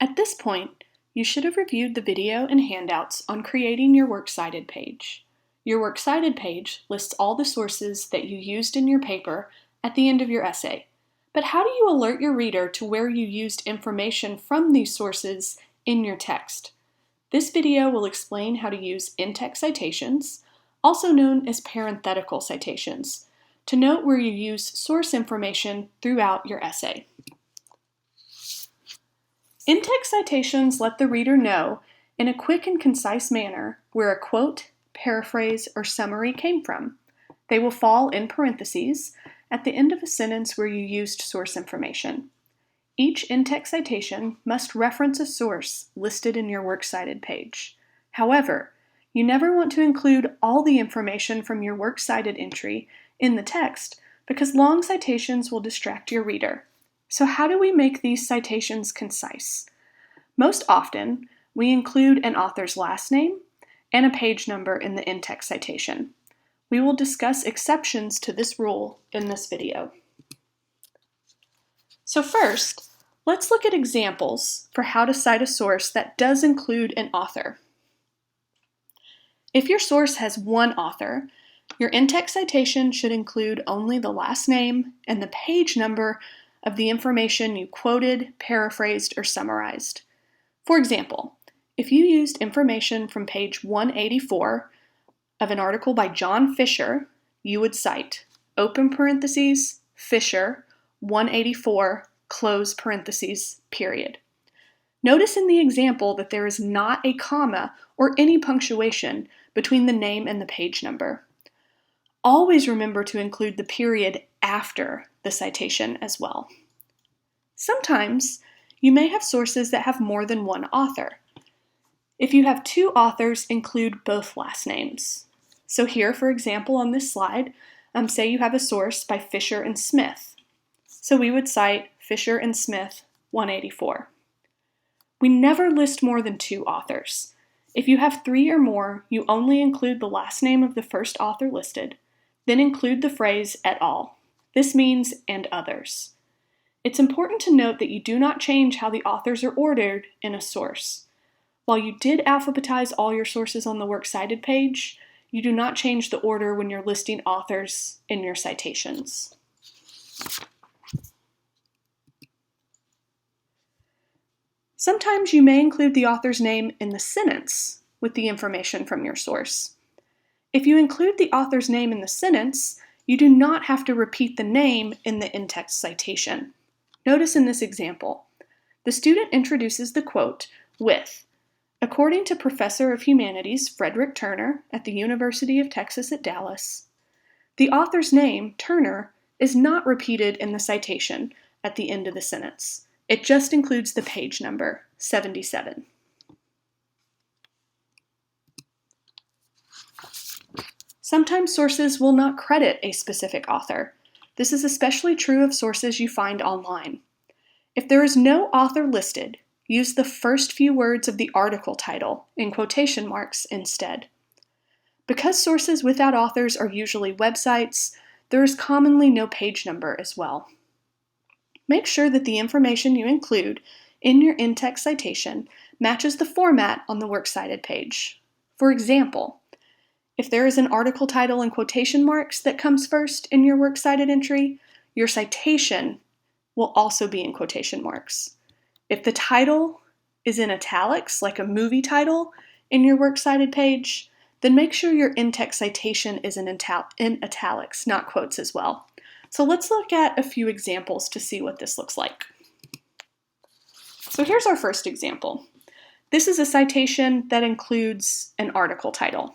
At this point, you should have reviewed the video and handouts on creating your Works Cited page. Your Works Cited page lists all the sources that you used in your paper at the end of your essay. But how do you alert your reader to where you used information from these sources in your text? This video will explain how to use in-text citations, also known as parenthetical citations, to note where you use source information throughout your essay. In-text citations let the reader know in a quick and concise manner where a quote, paraphrase, or summary came from. They will fall in parentheses at the end of a sentence where you used source information. Each in-text citation must reference a source listed in your Works Cited page. However, you never want to include all the information from your Works Cited entry in the text because long citations will distract your reader. So how do we make these citations concise? Most often, we include an author's last name and a page number in the in-text citation. We will discuss exceptions to this rule in this video. So first, let's look at examples for how to cite a source that does include an author. If your source has one author, your in-text citation should include only the last name and the page number of the information you quoted, paraphrased, or summarized. For example, if you used information from page 184 of an article by John Fisher, you would cite open parentheses, Fisher, 184, close parentheses, period. Notice in the example that there is not a comma or any punctuation between the name and the page number. Always remember to include the period after the citation as well. Sometimes you may have sources that have more than one author. If you have two authors, include both last names. So here, for example, on this slide, say you have a source by Fisher and Smith. So we would cite Fisher and Smith, 184. We never list more than two authors. If you have three or more, you only include the last name of the first author listed, then include the phrase et al. This means and others. It's important to note that you do not change how the authors are ordered in a source. While you did alphabetize all your sources on the Works Cited page, you do not change the order when you're listing authors in your citations. Sometimes you may include the author's name in the sentence with the information from your source. If you include the author's name in the sentence, you do not have to repeat the name in the in-text citation. Notice in this example, the student introduces the quote with, according to Professor of Humanities Frederick Turner at the University of Texas at Dallas, the author's name, Turner, is not repeated in the citation at the end of the sentence. It just includes the page number, 77. Sometimes sources will not credit a specific author. This is especially true of sources you find online. If there is no author listed, use the first few words of the article title in quotation marks instead. Because sources without authors are usually websites, there is commonly no page number as well. Make sure that the information you include in your in-text citation matches the format on the Works Cited page. For example, if there is an article title in quotation marks that comes first in your Works Cited entry, your citation will also be in quotation marks. If the title is in italics, like a movie title in your Works Cited page, then make sure your in-text citation is in italics, not quotes as well. So let's look at a few examples to see what this looks like. So here's our first example. This is a citation that includes an article title.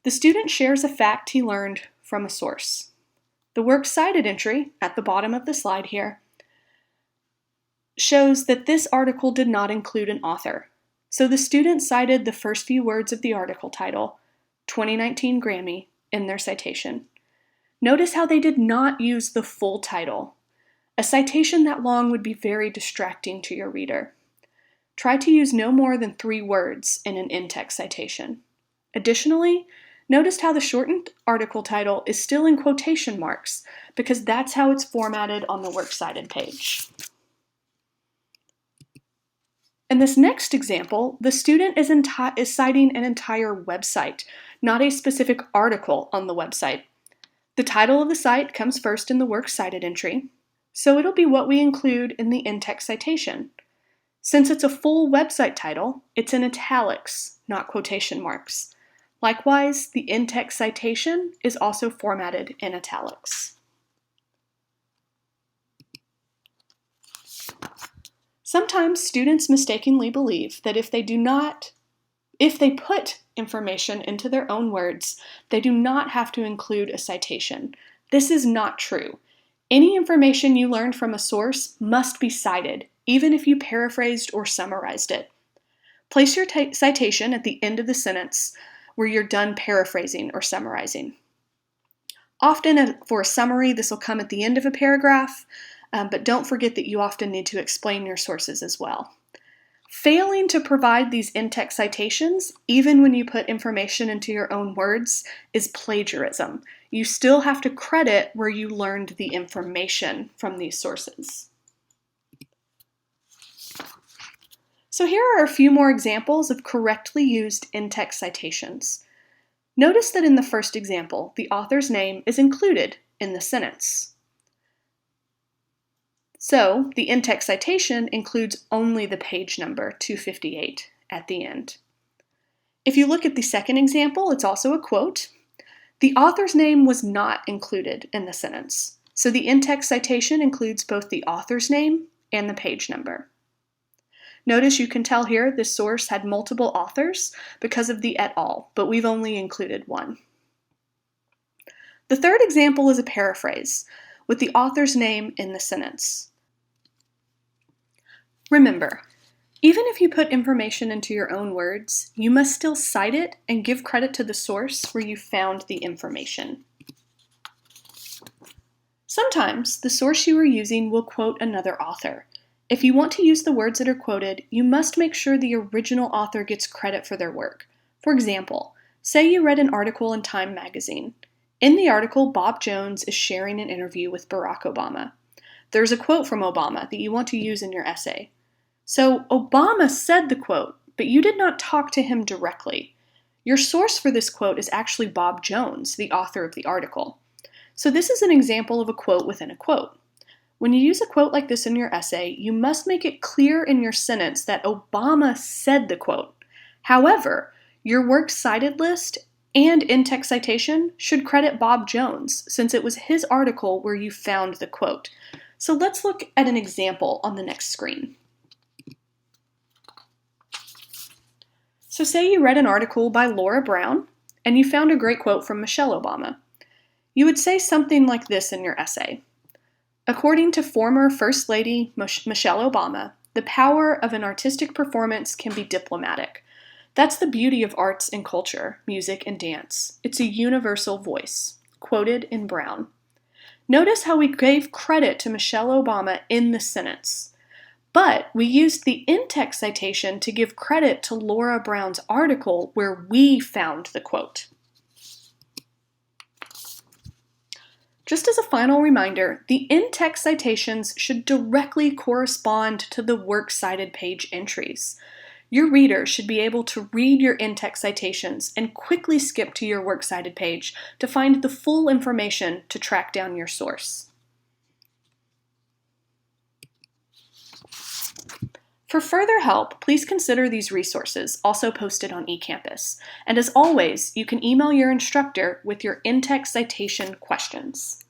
The student shares a fact he learned from a source. The Works Cited entry at the bottom of the slide here shows that this article did not include an author. So the student cited the first few words of the article title, 2019 Grammy, in their citation. Notice how they did not use the full title. A citation that long would be very distracting to your reader. Try to use no more than 3 words in an in-text citation. Additionally, notice how the shortened article title is still in quotation marks because that's how it's formatted on the Works Cited page. In this next example, the student is citing an entire website, not a specific article on the website. The title of the site comes first in the Works Cited entry, so it'll be what we include in the in-text citation. Since it's a full website title, it's in italics, not quotation marks. Likewise, the in-text citation is also formatted in italics. Sometimes students mistakenly believe that if they put information into their own words, they do not have to include a citation. This is not true. Any information you learned from a source must be cited, even if you paraphrased or summarized it. Place your citation at the end of the sentence where you're done paraphrasing or summarizing. Often for a summary, this will come at the end of a paragraph, but don't forget that you often need to explain your sources as well. Failing to provide these in-text citations, even when you put information into your own words, is plagiarism. You still have to credit where you learned the information from these sources. So here are a few more examples of correctly used in-text citations. Notice that in the first example, the author's name is included in the sentence. So the in-text citation includes only the page number 258 at the end. If you look at the second example, it's also a quote. The author's name was not included in the sentence, so the in-text citation includes both the author's name and the page number. Notice you can tell here this source had multiple authors because of the et al., but we've only included one. The third example is a paraphrase with the author's name in the sentence. Remember, even if you put information into your own words, you must still cite it and give credit to the source where you found the information. Sometimes the source you are using will quote another author. If you want to use the words that are quoted, you must make sure the original author gets credit for their work. For example, say you read an article in Time magazine. In the article, Bob Jones is sharing an interview with Barack Obama. There's a quote from Obama that you want to use in your essay. So Obama said the quote, but you did not talk to him directly. Your source for this quote is actually Bob Jones, the author of the article. So this is an example of a quote within a quote. When you use a quote like this in your essay, you must make it clear in your sentence that Obama said the quote. However, your Works Cited list and in-text citation should credit Bob Jones, since it was his article where you found the quote. So let's look at an example on the next screen. So say you read an article by Laura Brown, and you found a great quote from Michelle Obama. You would say something like this in your essay. According to former First Lady Michelle Obama, the power of an artistic performance can be diplomatic. That's the beauty of arts and culture, music and dance. It's a universal voice, quoted in Brown. Notice how we gave credit to Michelle Obama in the sentence, but we used the in-text citation to give credit to Laura Brown's article where we found the quote. Just as a final reminder, the in-text citations should directly correspond to the Works Cited page entries. Your reader should be able to read your in-text citations and quickly skip to your Works Cited page to find the full information to track down your source. For further help, please consider these resources, also posted on eCampus. And as always, you can email your instructor with your in-text citation questions.